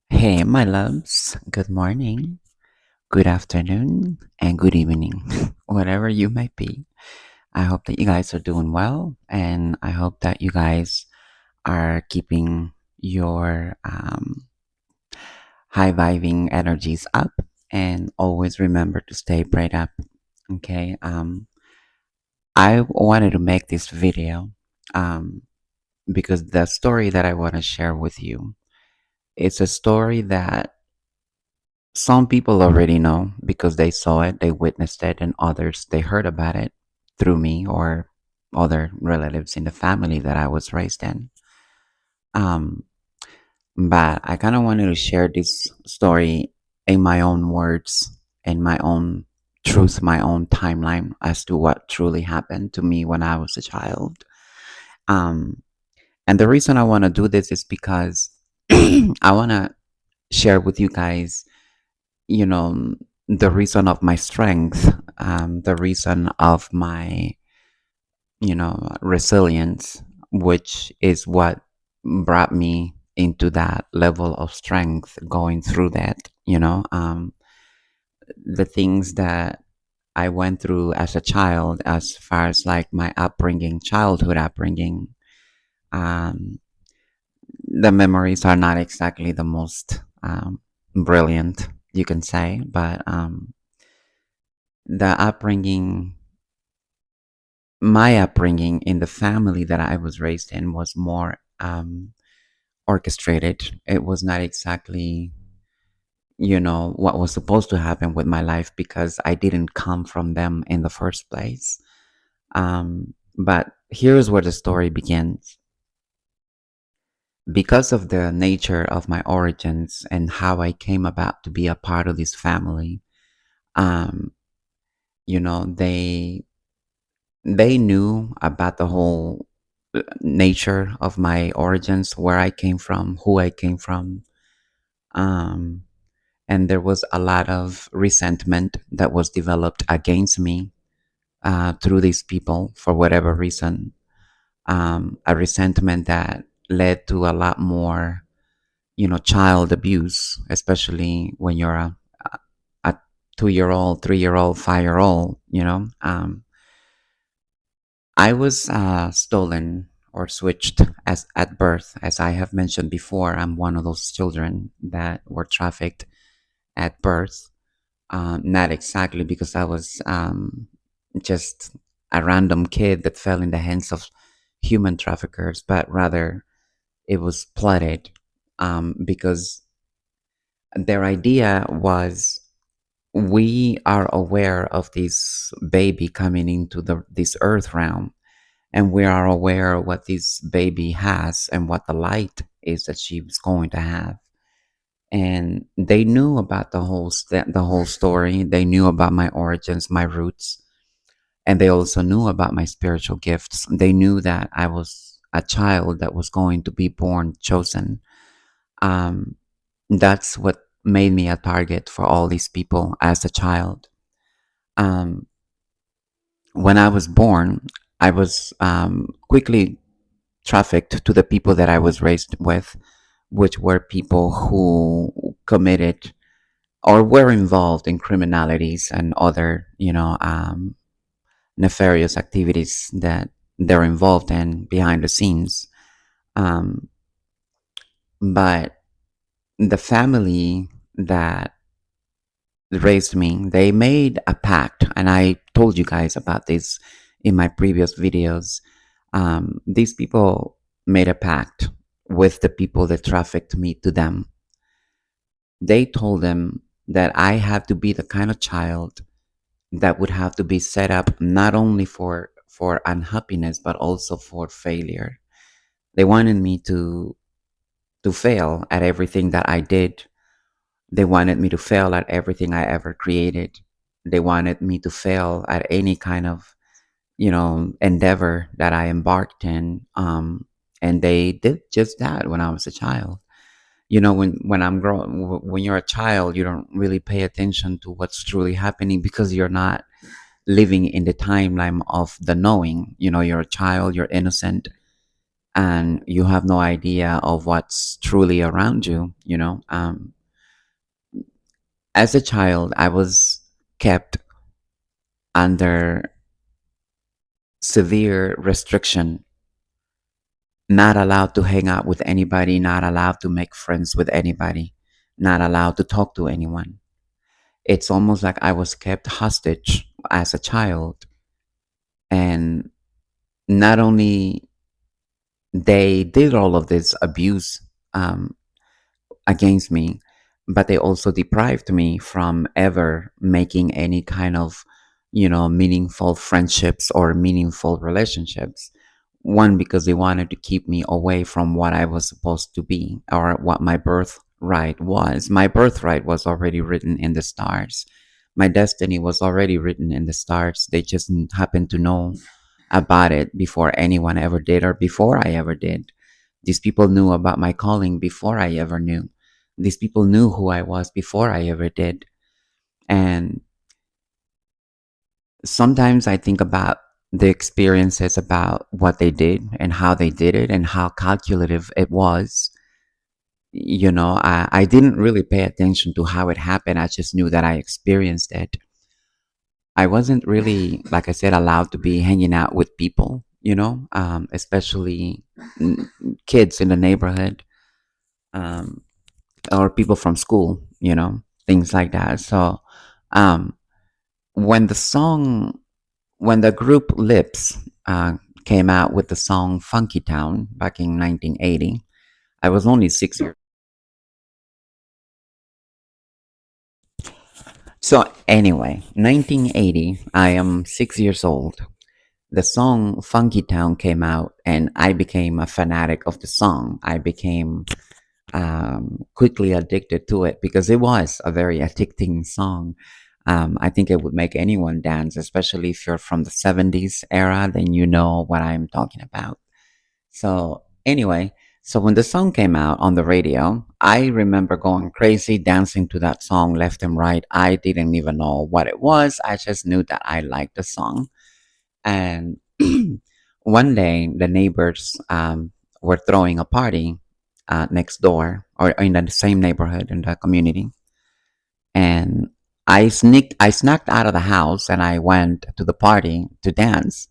Hey, my loves. Good morning, good afternoon, and good evening, whatever you might be. I hope that you guys are doing well, and I hope that you guys are keeping your high vibing energies up, and always remember to stay prayed up. Okay. I wanted to make this video um, because the story that I want to share with you, it's a story that some people already know because they saw it, they witnessed it, and others they heard about it through me or other relatives in the family that I was raised in. Um, but I kind of wanted to share this story in my own words, in my own truth, my own timeline as to what truly happened to me when I was a child. Um, and the reason I want to do this is because I want to share with you guys you know the reason of my strength, the reason of my resilience, which is what brought me into that level of strength going through that, the things that I went through as a child, as far as like my upbringing, childhood upbringing. um, the memories are not exactly the most brilliant, you can say, but the upbringing, my upbringing in the family that I was raised in was more orchestrated. It was not exactly, what was supposed to happen with my life because I didn't come from them in the first place. But here's where the story begins. Because of the nature of my origins and how I came about to be a part of this family, um, you know, they they knew about the whole nature of my origins, where I came from, who I came from. Um, and there was a lot of resentment that was developed against me through these people for whatever reason. A resentment that led to a lot more, child abuse, especially when you're a 2 year old, 3 year old, 5 year old, I was stolen or switched as at birth. As I have mentioned before, I'm one of those children that were trafficked at birth. Not exactly because I was just a random kid that fell in the hands of human traffickers, but rather it was plotted because their idea was we are aware of this baby coming into this earth realm, and we are aware of what this baby has and what the light is that she was going to have. And they knew about the whole story. They knew about my origins, my roots, and they also knew about my spiritual gifts. They knew that I was a child that was going to be born chosen. um, that's what made me a target for all these people as a child. um, when I was born, I was quickly trafficked to the people that I was raised with, which were people who committed or were involved in criminalities and other, nefarious activities that they're involved in behind the scenes. Um, but the family that raised me, they made a pact, and I told you guys about this in my previous videos. These people made a pact with the people that trafficked me to them. They told them that I had to be the kind of child that would have to be set up not only for unhappiness but also for failure. They wanted me to fail at everything that I did. They wanted me to fail at everything I ever created. They wanted me to fail at any kind of, endeavor that I embarked in. And they did just that when I was a child. When I'm growing, when you're a child, you don't really pay attention to what's truly happening because you're not living in the timeline of the knowing. You're a child, you're innocent. and you have no idea of what's truly around you, you know. As a child, I was kept under severe restriction, not allowed to hang out with anybody, not allowed to make friends with anybody, not allowed to talk to anyone. It's almost like I was kept hostage as a child. And not only they did all of this abuse um, against me, but they also deprived me from ever making any kind of, meaningful friendships or meaningful relationships. One, because they wanted to keep me away from what I was supposed to be or what my birthright was. My birthright was already written in the stars. My destiny was already written in the stars. They just happened to know about it before anyone ever did or before I ever did. These people knew about my calling before I ever knew. These people knew who I was before I ever did. And sometimes I think about the experiences, about what they did and how they did it and how calculative it was. I didn't really pay attention to how it happened. I just knew that I experienced it. I wasn't really, like I said, allowed to be hanging out with people, especially mm, kids in the neighborhood, um, or people from school, things like that. So, um, when the song, when the group Lips came out with the song Funky Town back in 1980, I was only 6 years. So, anyway, 1980, I am 6 years old. The song Funky Town came out, and I became a fanatic of the song. I became quickly addicted to it because it was a very addicting song. I think it would make anyone dance, especially if you're from the 70s era, then you know what I'm talking about. So, anyway, so when the song came out on the radio, I remember going crazy dancing to that song left and right. I didn't even know what it was, I just knew that I liked the song. And one day, the neighbors were throwing a party next door or in the same neighborhood in the community. And I snuck out of the house and I went to the party to dance.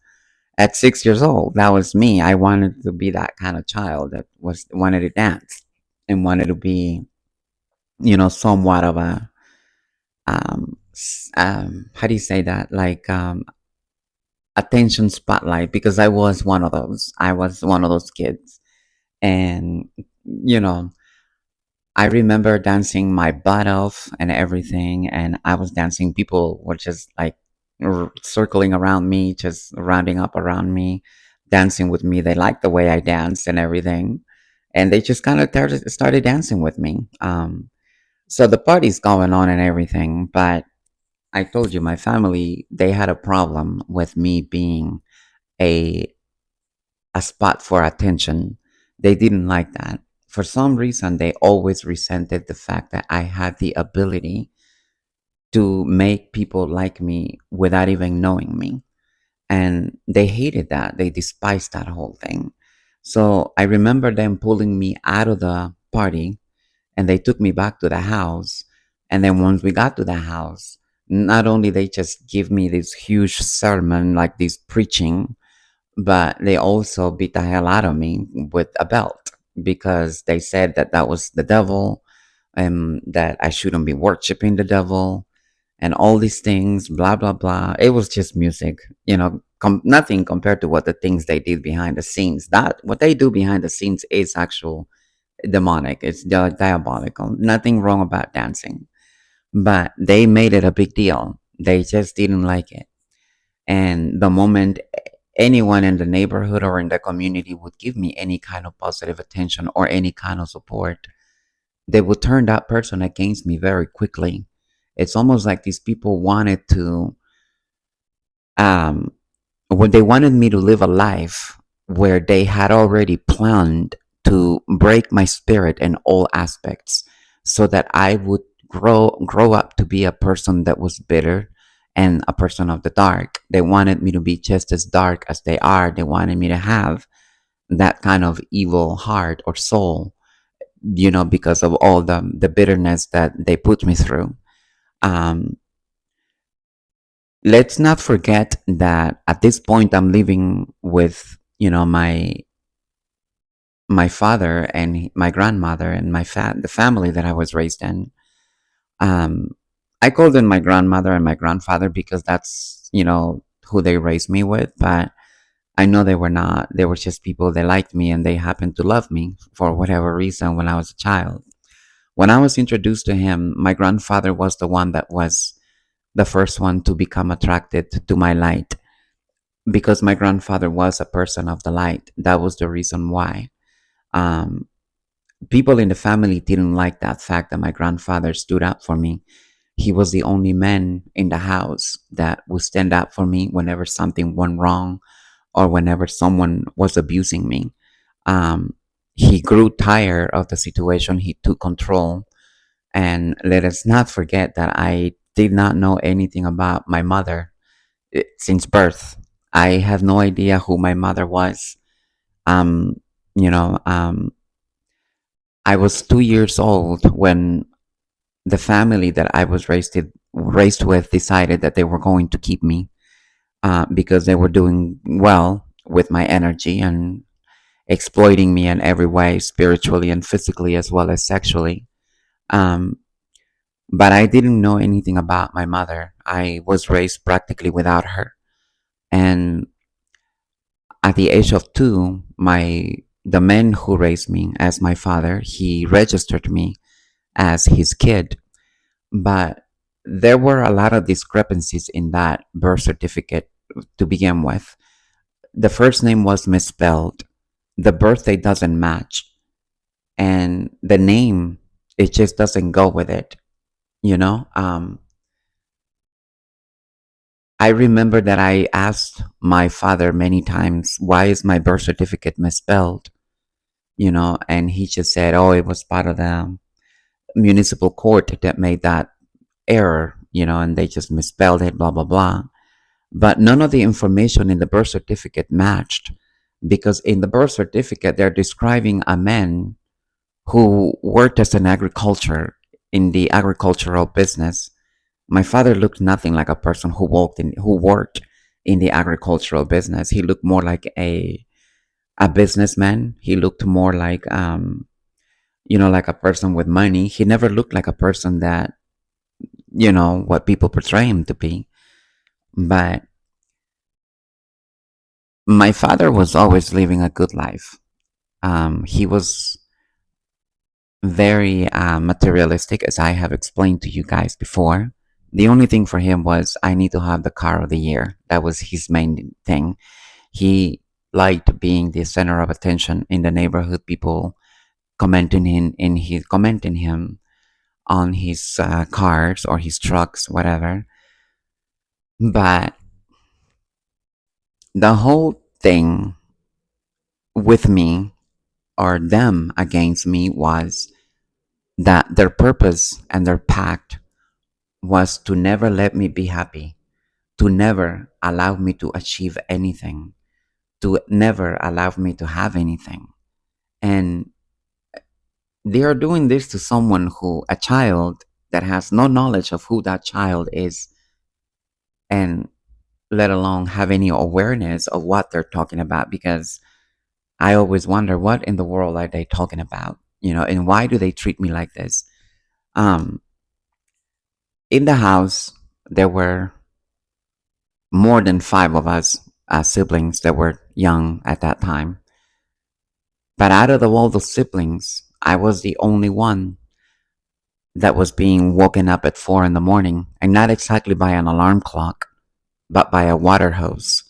At 6 years old, that was me. I wanted to be that kind of child that was wanted to dance and wanted to be, somewhat of a how do you say that? Like attention spotlight, because I was one of those. I was one of those kids. And, you know, I remember dancing my butt off and everything. And I was dancing. People were just like circling around me, just rounding up around me, dancing with me. They liked the way I danced and everything. And they just kind of started dancing with me. So the party's going on and everything. But I told you, my family, they had a problem with me being a a spot for attention. They didn't like that. For some reason, they always resented the fact that I had the ability to make people like me without even knowing me. And they hated that. They despised that whole thing. So I remember them pulling me out of the party and they took me back to the house. And then once we got to the house, not only they just give me this huge sermon, like this preaching, but they also beat the hell out of me with a belt because they said that that was the devil and that I shouldn't be worshiping the devil and all these things, blah, blah, blah. It was just music, nothing compared to what the things they did behind the scenes. That what they do behind the scenes is actual demonic, it's diabolical. Nothing wrong about dancing, but they made it a big deal. They just didn't like it. And the moment anyone in the neighborhood or in the community would give me any kind of positive attention or any kind of support, they would turn that person against me very quickly. It's almost like these people wanted to, um, when they wanted me to live a life where they had already planned to break my spirit in all aspects so that I would grow up to be a person that was bitter and a person of the dark. They wanted me to be just as dark as they are. They wanted me to have that kind of evil heart or soul, because of all the bitterness that they put me through. Um, let's not forget that at this point I'm living with, my father and my grandmother and the family that I was raised in. Um, I called them my grandmother and my grandfather because that's, who they raised me with. But I know they were not. They were just people that liked me and they happened to love me for whatever reason when I was a child. When I was introduced to him, my grandfather was the one that was the first one to become attracted to my light because my grandfather was a person of the light. That was the reason why. Um, People in the family didn't like that fact that my grandfather stood up for me. He was the only man in the house that would stand up for me whenever something went wrong or whenever someone was abusing me. Um, he grew tired of the situation. He took control. And let us not forget that I did not know anything about my mother since birth. I had no idea who my mother was. Um, you know, um, I was 2 years old when the family that I was raised with decided that they were going to keep me because they were doing well with my energy and exploiting me in every way, spiritually and physically, as well as sexually. Um, but I didn't know anything about my mother. I was raised practically without her. And at the age of 2, the man who raised me as my father, he registered me as his kid. But there were a lot of discrepancies in that birth certificate to begin with. The first name was misspelled. The birthday doesn't match. And the name, it just doesn't go with it. You know, I remember that I asked my father many times, why is my birth certificate misspelled? And he just said, oh, it was part of the municipal court that made that error, and they just misspelled it, blah, blah, blah. But none of the information in the birth certificate matched because in the birth certificate, they're describing a man who worked as an agriculture in the agricultural business. My father looked nothing like a person who worked in the agricultural business. He looked more like a businessman. He looked more like like a person with money. He never looked like a person that what people portray him to be. But my father was always living a good life. He was very materialistic, as I have explained to you guys before. The only thing for him was, I need to have the car of the year. That was his main thing. He liked being the center of attention in the neighborhood. People commenting him on his cars or his trucks, whatever. But the whole thing with me, or them against me, was that their purpose and their pact was to never let me be happy, to never allow me to achieve anything, to never allow me to have anything. And they are doing this to a child that has no knowledge of who that child is, and let alone have any awareness of what they're talking about. Because I always wonder, what in the world are they talking about? And why do they treat me like this? Um, in the house, there were more than 5 of us siblings that were young at that time. But out of all the siblings, I was the only one that was being woken up at 4 in the morning, and not exactly by an alarm clock, but by a water hose.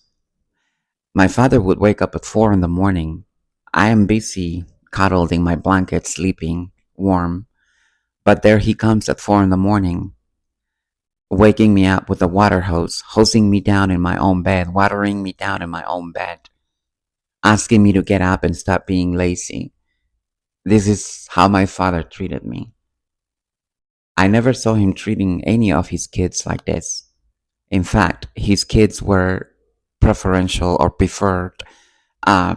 My father would wake up at 4 in the morning. I am busy cuddled in my blanket, sleeping warm, but there he comes at 4 in the morning, waking me up with a water hose, hosing me down in my own bed, watering me down in my own bed, asking me to get up and stop being lazy. This is how my father treated me. I never saw him treating any of his kids like this. In fact, his kids were preferential or preferred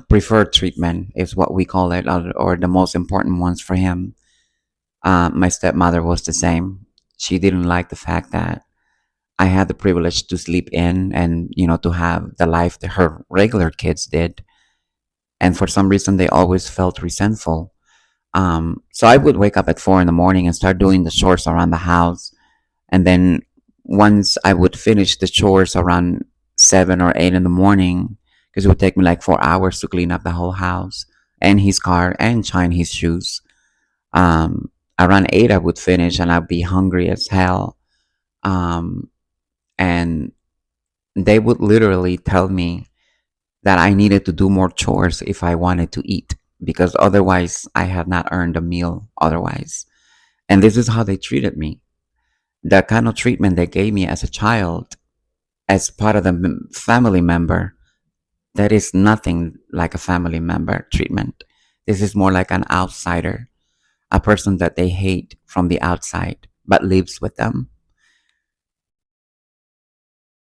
preferred treatment is what we call it, or the most important ones for him. My stepmother was the same. She didn't like the fact that I had the privilege to sleep in and, to have the life that her regular kids did. And for some reason, they always felt resentful. So I would wake up at 4 in the morning and start doing the chores around the house. And then once I would finish the chores around 7 or 8 in the morning, because it would take me like 4 hours to clean up the whole house and his car and shine his shoes. Around 8, I would finish and I'd be hungry as hell. Um, and they would literally tell me that I needed to do more chores if I wanted to eat, because otherwise I had not earned a meal otherwise. And this is how they treated me. The kind of treatment they gave me as a child, as part of the family member, that is nothing like a family member treatment. This is more like an outsider, a person that they hate from the outside but lives with them.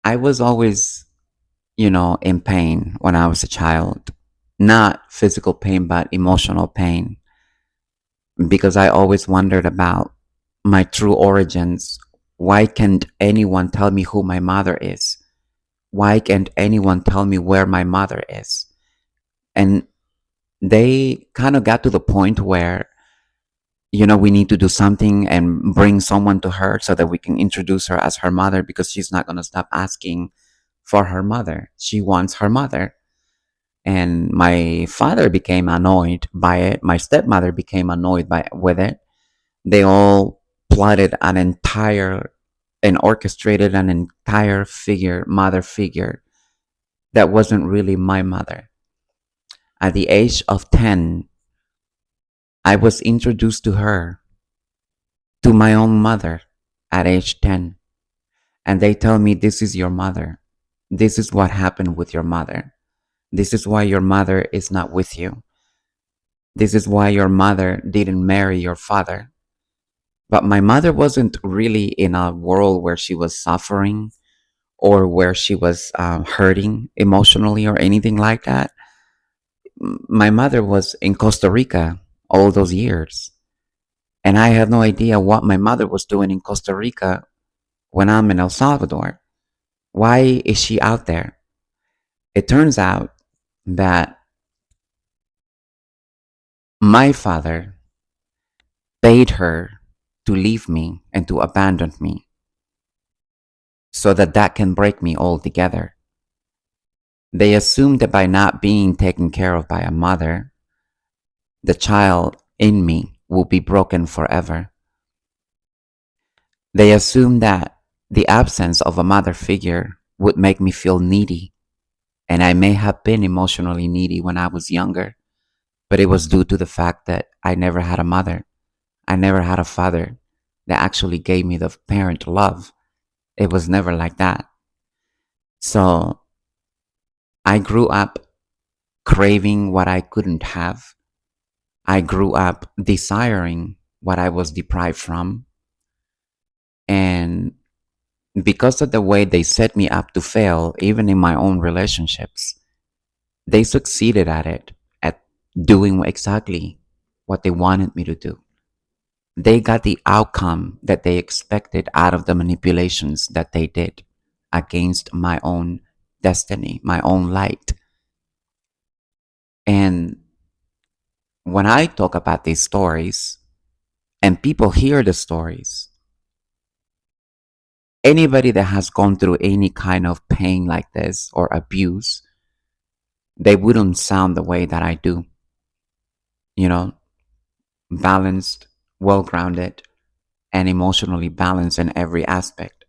I was always, in pain when I was a child. Not physical pain, but emotional pain, because I always wondered about my true origins. Why can't anyone tell me who my mother is? Why can't anyone tell me where my mother is? And they kind of got to the point where, we need to do something and bring someone to her so that we can introduce her as her mother, because she's not going to stop asking for her mother. She wants her mother. And my father became annoyed by it. My stepmother became annoyed with it. They all plotted an entire and orchestrated an entire mother figure that wasn't really my mother. At the age of 10, I was introduced to her, to my own mother, at age 10. And they tell me, this is your mother. This is what happened with your mother. This is why your mother is not with you. This is why your mother didn't marry your father. But my mother wasn't really in a world where she was suffering or where she was hurting emotionally or anything like that. My mother was in Costa Rica all those years. And I had no idea what my mother was doing in Costa Rica when I'm in El Salvador. Why is she out there? It turns out that my father paid her to leave me and to abandon me, so that can break me altogether. They assumed that by not being taken care of by a mother, the child in me will be broken forever. They assumed that the absence of a mother figure would make me feel needy, and I may have been emotionally needy when I was younger, but it was due to the fact that I never had a mother. I never had a father that actually gave me the parent love. It was never like that. So I grew up craving what I couldn't have. I grew up desiring what I was deprived from. And because of the way they set me up to fail, even in my own relationships, they succeeded at doing exactly what they wanted me to do. They got the outcome that they expected out of the manipulations that they did against my own destiny, my own light. And when I talk about these stories and people hear the stories, anybody that has gone through any kind of pain like this or abuse, they wouldn't sound the way that I do. You know, balanced, well grounded, and emotionally balanced in every aspect.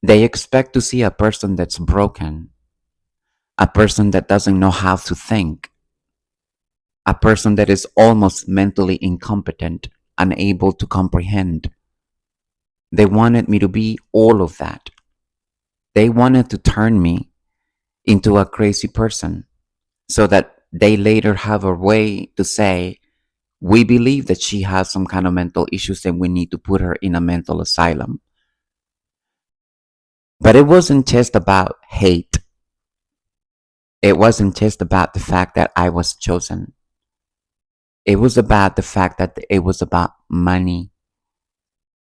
They expect to see a person that's broken, a person that doesn't know how to think, a person that is almost mentally incompetent, unable to comprehend. They wanted me to be all of that. They wanted to turn me into a crazy person so that they later have a way to say, we believe that she has some kind of mental issues and we need to put her in a mental asylum. But it wasn't just about hate. It wasn't just about the fact that I was chosen. It was about the fact that it was about money.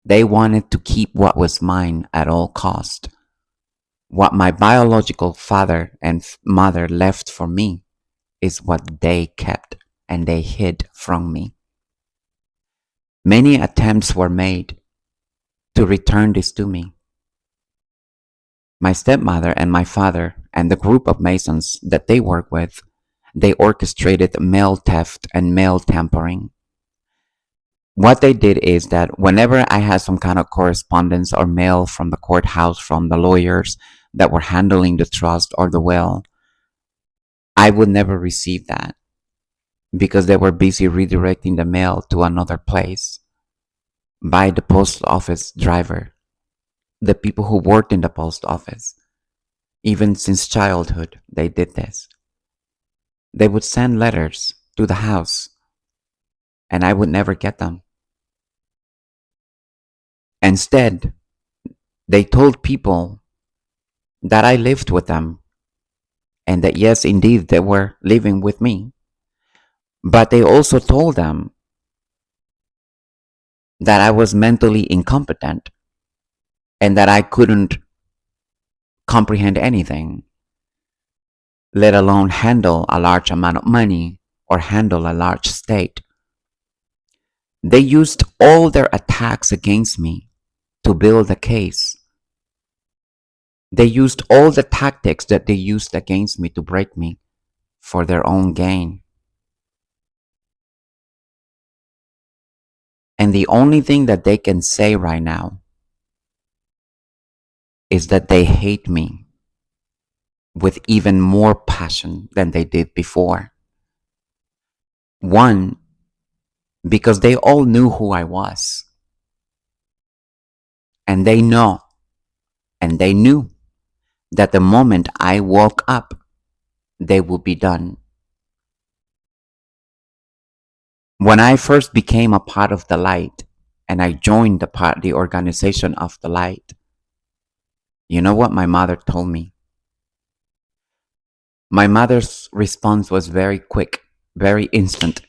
They wanted to keep what was mine at all cost. What my biological father and mother left for me is what they kept and they hid from me. Many attempts were made to return this to me. My stepmother and my father and the group of Masons that they work with, they orchestrated mail theft and mail tampering. What they did is that whenever I had some kind of correspondence or mail from the courthouse, from the lawyers that were handling the trust or the will, I would never receive that because they were busy redirecting the mail to another place by the post office driver, the people who worked in the post office. Even since childhood, they did this. They would send letters to the house and I would never get them. Instead, they told people that I lived with them and that yes, indeed, they were living with me. But they also told them that I was mentally incompetent and that I couldn't comprehend anything, let alone handle a large amount of money or handle a large state. They used all their attacks against me to build a case. They used all the tactics that they used against me to break me for their own gain. And the only thing that they can say right now is that they hate me with even more passion than they did before. One, because they all knew who I was. And they know, and they knew that the moment I woke up, they would be done. When I first became a part of the light and I joined the organization of the light, you know what my mother told me? My mother's response was very quick, very instant.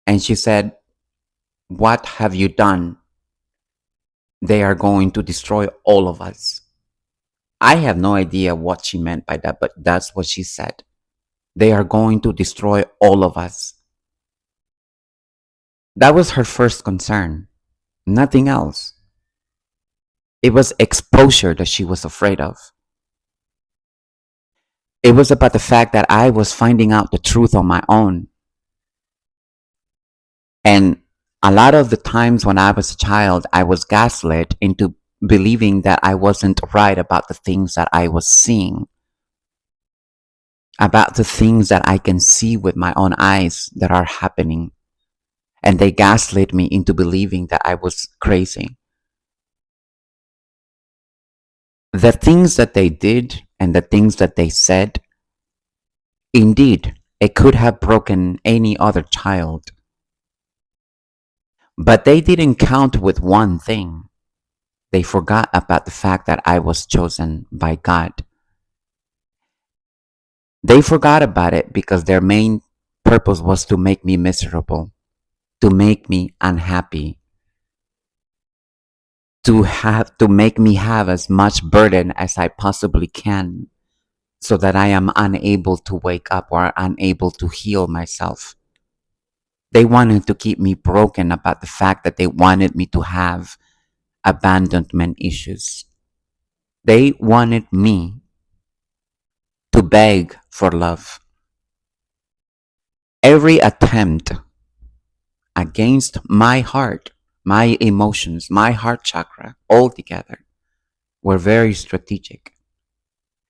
And she said, "What have you done? They are going to destroy all of us." I have no idea what she meant by that, but that's what she said. They are going to destroy all of us. That was her first concern, nothing else. It was exposure that she was afraid of. It was about the fact that I was finding out the truth on my own. And a lot of the times when I was a child, I was gaslit into believing that I wasn't right about the things that I was seeing, about the things that I can see with my own eyes that are happening. And they gaslit me into believing that I was crazy. The things that they did and the things that they said, indeed, it could have broken any other child. But they didn't count with one thing. They forgot about the fact that I was chosen by God. They forgot about it because their main purpose was to make me miserable, to make me unhappy, to make me have as much burden as I possibly can so that I am unable to wake up or unable to heal myself. They wanted to keep me broken about the fact that they wanted me to have abandonment issues. They wanted me to beg for love. Every attempt against my heart, my emotions, my heart chakra all together were very strategic.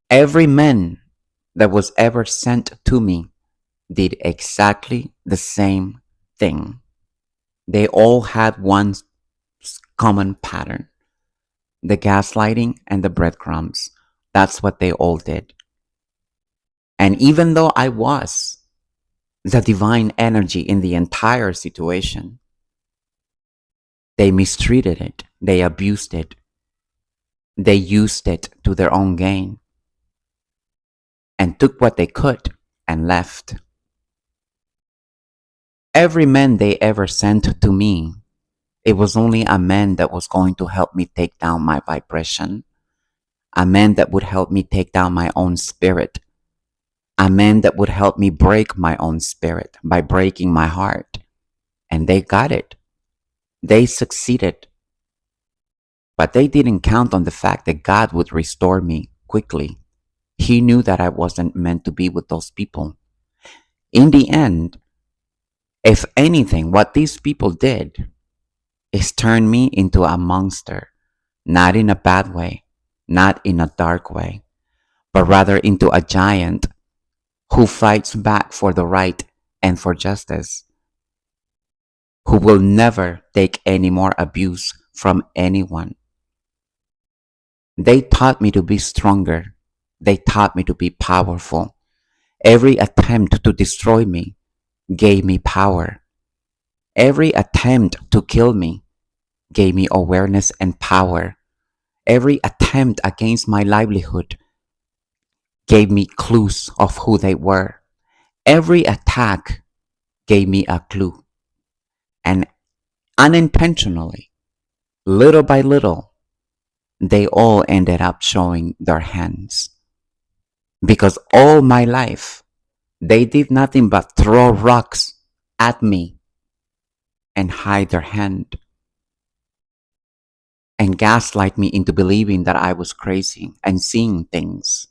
Every man that was ever sent to me did exactly the same thing. They all had one common pattern: the gaslighting and the breadcrumbs. That's what they all did. And even though I was the divine energy in the entire situation, they mistreated it, they abused it, they used it to their own gain. and took what they could and left. Every man they ever sent to me, it was only a man that was going to help me take down my vibration, a man that would help me take down my own spirit, a man that would help me break my own spirit by breaking my heart. And they got it. They succeeded. But they didn't count on the fact that God would restore me quickly. He knew that I wasn't meant to be with those people. In the end, if anything, what these people did is turn me into a monster, not in a bad way, not in a dark way, but rather into a giant who fights back for the right and for justice, who will never take any more abuse from anyone. They taught me to be stronger. They taught me to be powerful. Every attempt to destroy me gave me power. Every attempt to kill me gave me awareness and power. Every attempt against my livelihood gave me clues of who they were. Every attack gave me a clue. And unintentionally, little by little, they all ended up showing their hands. Because all my life, they did nothing but throw rocks at me and hide their hand and gaslight me into believing that I was crazy and seeing things.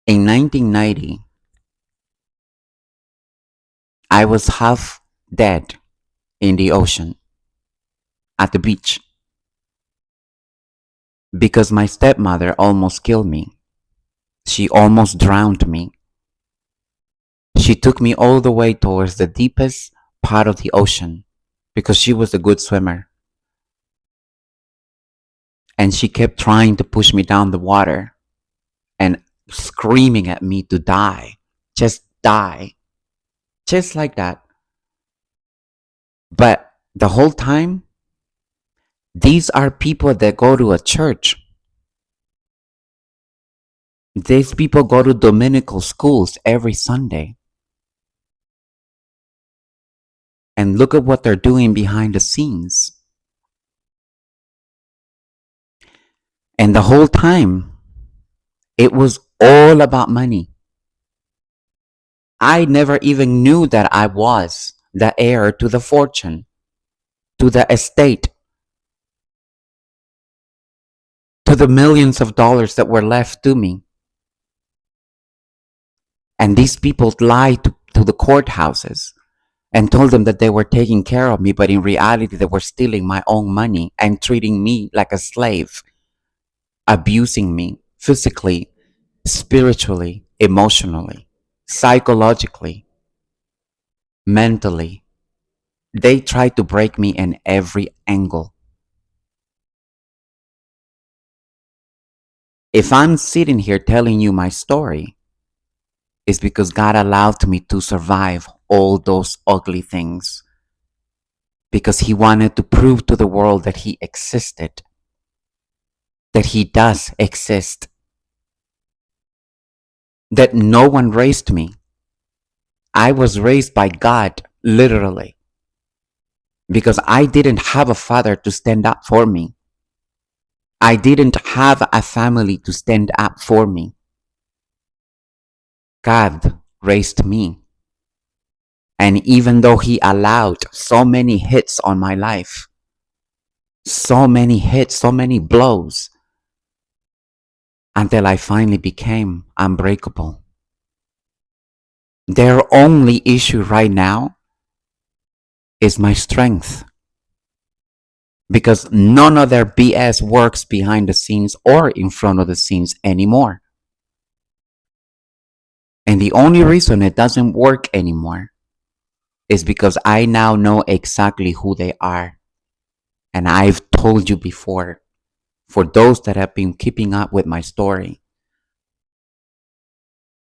In 1990, I was half dead in the ocean at the beach because my stepmother almost killed me. She almost drowned me. She took me all the way towards the deepest part of the ocean because she was a good swimmer. And she kept trying to push me down the water and screaming at me to die. Just die. Just like that. But the whole time, these are people that go to a church. These people go to Dominical schools every Sunday. And look at what they're doing behind the scenes. And the whole time, it was all about money. I never even knew that I was the heir to the fortune, to the estate, to the millions of dollars that were left to me. And these people lied to the courthouses and told them that they were taking care of me, but in reality, they were stealing my own money and treating me like a slave, abusing me physically, spiritually, emotionally, psychologically, mentally. They tried to break me in every angle. If I'm sitting here telling you my story, it's because God allowed me to survive all those ugly things. Because He wanted to prove to the world that He existed, that He does exist, that no one raised me. I was raised by God, literally, because I didn't have a father to stand up for me. I didn't have a family to stand up for me. God raised me. And even though He allowed so many hits on my life, so many hits, so many blows, until I finally became unbreakable. Their only issue right now is my strength. Because none of their BS works behind the scenes or in front of the scenes anymore. And the only reason it doesn't work anymore is because I now know exactly who they are. And I've told you before, for those that have been keeping up with my story,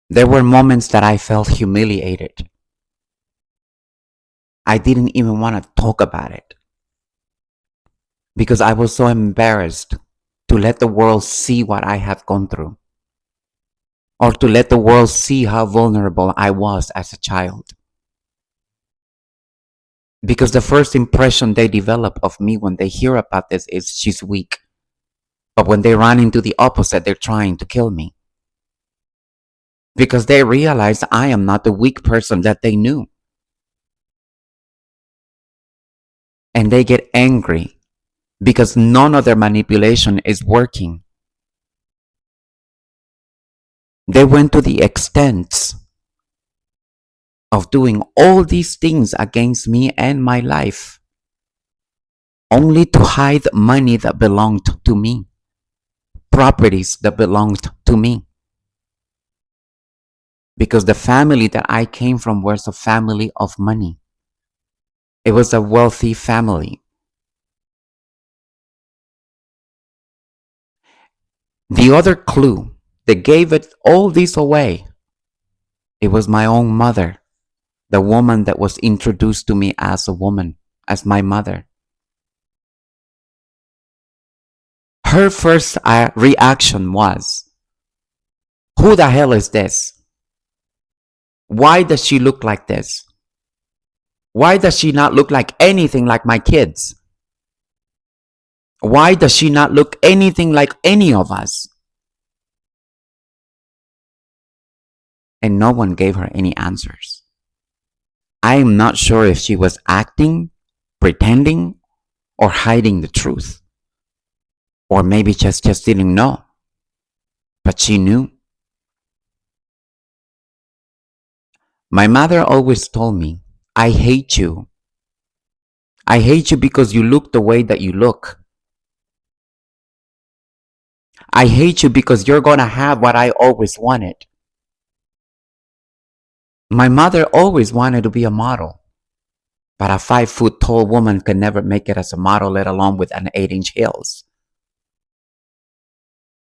there were moments that I felt humiliated. I didn't even want to talk about it because I was so embarrassed to let the world see what I have gone through, or to let the world see how vulnerable I was as a child. Because the first impression they develop of me when they hear about this is she's weak. But when they run into the opposite, they're trying to kill me. Because they realize I am not the weak person that they knew. And they get angry because none of their manipulation is working. They went to the extent of doing all these things against me and my life, only to hide money that belonged to me, properties that belonged to me. Because the family that I came from was a family of money. It was a wealthy family. The other clue that gave it all this away, it was my own mother, the woman that was introduced to me as a woman, as my mother. Her first reaction was, who the hell is this? Why does she look like this? Why does she not look like anything like my kids? Why does she not look anything like any of us? And no one gave her any answers. I am not sure if she was acting, pretending, or hiding the truth. Or maybe just didn't know. But she knew. My mother always told me, I hate you. I hate you because you look the way that you look. I hate you because you're going to have what I always wanted. My mother always wanted to be a model. But a 5-foot tall woman could never make it as a model, let alone with an 8-inch heels.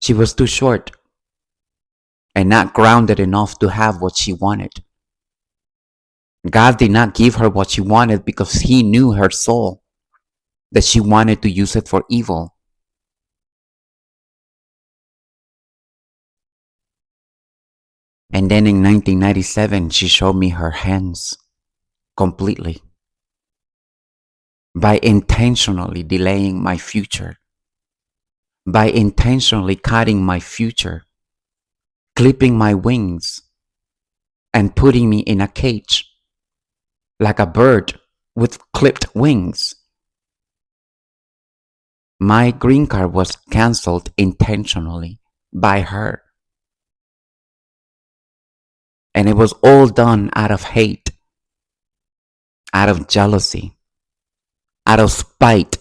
She was too short and not grounded enough to have what she wanted. God did not give her what she wanted because He knew her soul, that she wanted to use it for evil. And then in 1997, she showed me her hands completely by intentionally delaying my future, by intentionally cutting my future, clipping my wings, and putting me in a cage like a bird with clipped wings. My green card was canceled intentionally by her. And it was all done out of hate, out of jealousy, out of spite.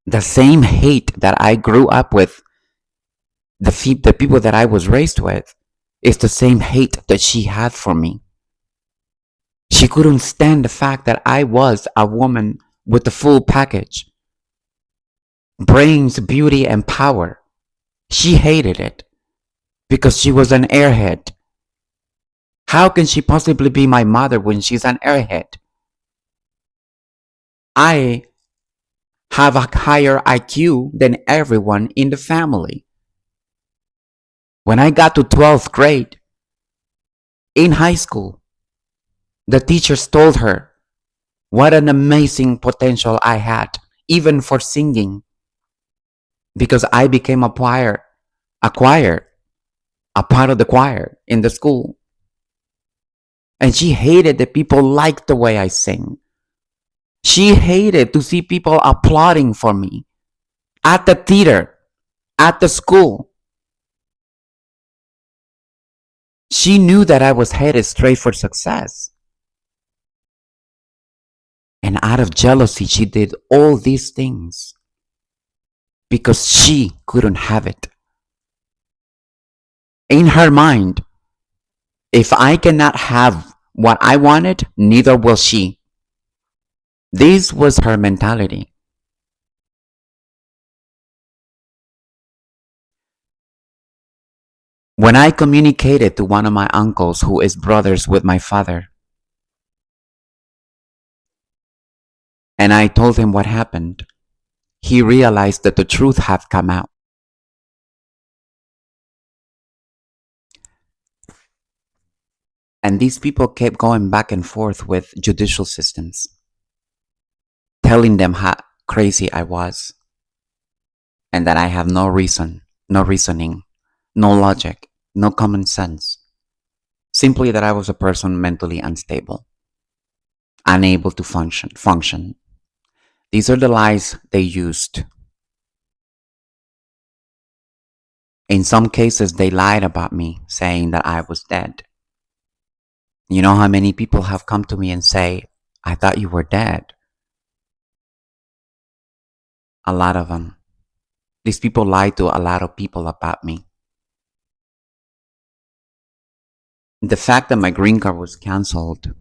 The same hate that I grew up with, the people that I was raised with, is the same hate that she had for me. She couldn't stand the fact that I was a woman with the full package. Brains, beauty, and power. She hated it because she was an airhead. How can she possibly be my mother when she's an airhead? I have a higher IQ than everyone in the family. When I got to 12th grade, in high school, the teachers told her what an amazing potential I had, even for singing, because I became a part of the choir in the school. And she hated that people liked the way I sing. She hated to see people applauding for me at the theater, at the school. She knew that I was headed straight for success. And out of jealousy, she did all these things because she couldn't have it. In her mind, if I cannot have what I wanted, neither will she. This was her mentality. When I communicated to one of my uncles who is brothers with my father, and I told him what happened, he realized that the truth had come out. And these people kept going back and forth with judicial systems, telling them how crazy I was and that I have no reason, no reasoning, no logic, no common sense. Simply that I was a person mentally unstable, unable to function. These are the lies they used. In some cases, they lied about me, saying that I was dead. You know how many people have come to me and say, I thought you were dead? A lot of them. These people lied to a lot of people about me. The fact that my green card was canceled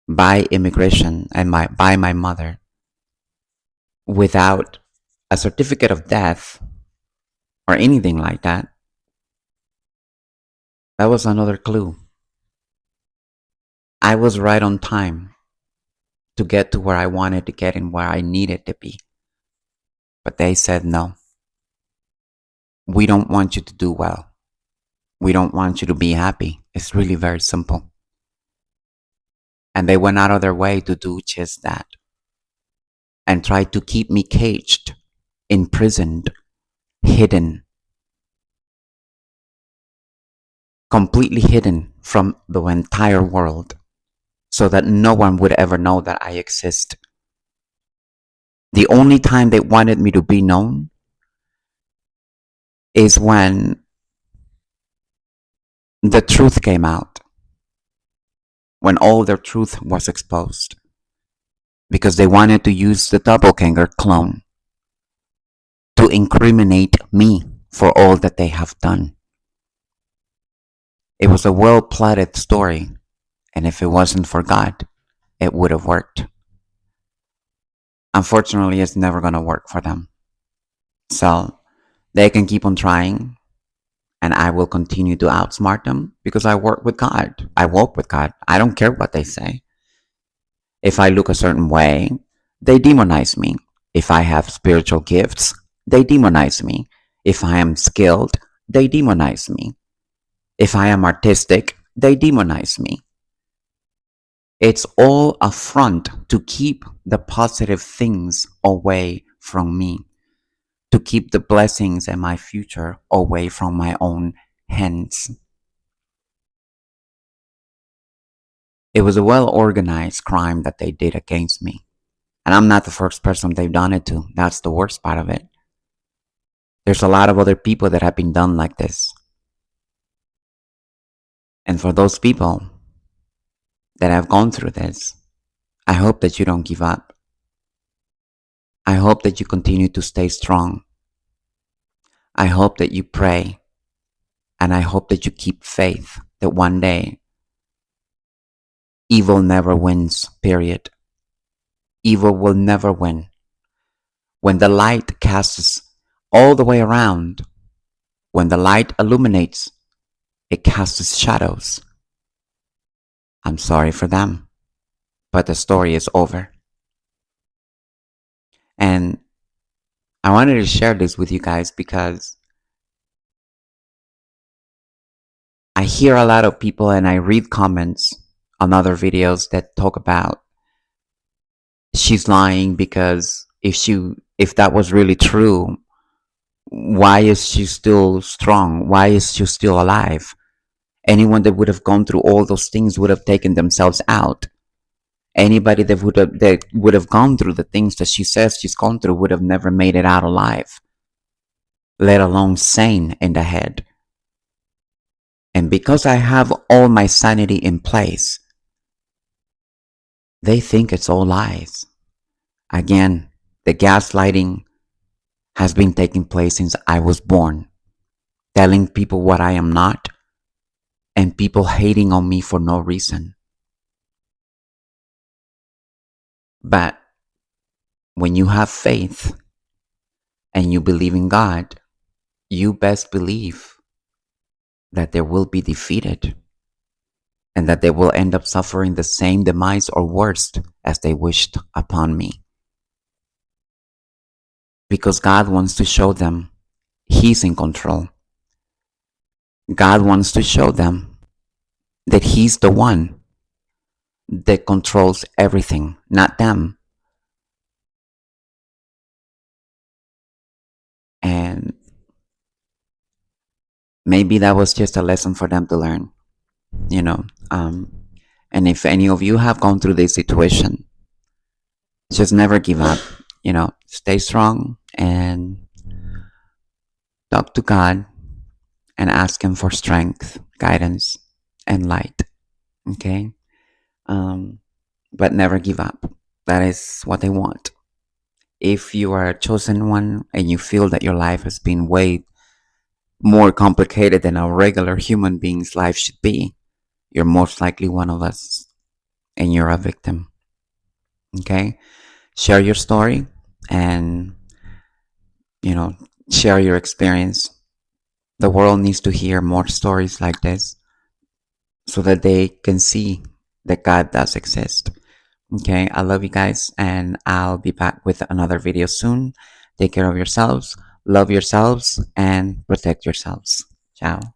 by immigration and by my mother without a certificate of death or anything like that, that was another clue. I was right on time to get to where I wanted to get and where I needed to be. But they said, no, we don't want you to do well. We don't want you to be happy. It's really very simple. And they went out of their way to do just that and tried to keep me caged, imprisoned, hidden, completely hidden from the entire world so that no one would ever know that I exist. The only time they wanted me to be known is when the truth came out, when all their truth was exposed, because they wanted to use the doppelganger clone to incriminate me for all that they have done. It was a well plotted story, and if it wasn't for God, it would have worked. Unfortunately, it's never going to work for them. So they can keep on trying, and I will continue to outsmart them because I work with God. I walk with God. I don't care what they say. If I look a certain way, they demonize me. If I have spiritual gifts, they demonize me. If I am skilled, they demonize me. If I am artistic, they demonize me. It's all a front to keep the positive things away from me, to keep the blessings and my future away from my own hands. It was a well organized crime that they did against me. And I'm not the first person they've done it to. That's the worst part of it. There's a lot of other people that have been done like this. And for those people that have gone through this, I hope that you don't give up. I hope that you continue to stay strong. I hope that you pray. And I hope that you keep faith that one day evil never wins, period. Evil will never win. When the light casts all the way around, when the light illuminates, it casts shadows. I'm sorry for them, but the story is over. And I wanted to share this with you guys because I hear a lot of people and I read comments on other videos that talk about she's lying because if that was really true, why is she still strong? Why is she still alive? Anyone that would have gone through all those things would have taken themselves out. Anybody that would have gone through the things that she says she's gone through would have never made it out alive, let alone sane in the head. And because I have all my sanity in place, they think it's all lies. Again, the gaslighting has been taking place since I was born, telling people what I am not, and people hating on me for no reason. But when you have faith and you believe in God, you best believe that they will be defeated and that they will end up suffering the same demise or worse as they wished upon me. Because God wants to show them He's in control. God wants to show them that he's the one that controls everything, not them. And maybe that was just a lesson for them to learn, you know. And if any of you have gone through this situation, just never give up, stay strong and talk to God and ask Him for strength, guidance, and light. Okay? Um, but never give up. That is what I want. If you are a chosen one and you feel that your life has been way more complicated than a regular human being's life should be, you're most likely one of us and you're a victim. Okay? Share your story and, you know, share your experience. The world needs to hear more stories like this so that they can see that God does exist. Okay, I love you guys, and I'll be back with another video soon. Take care of yourselves, love yourselves, and protect yourselves. Ciao.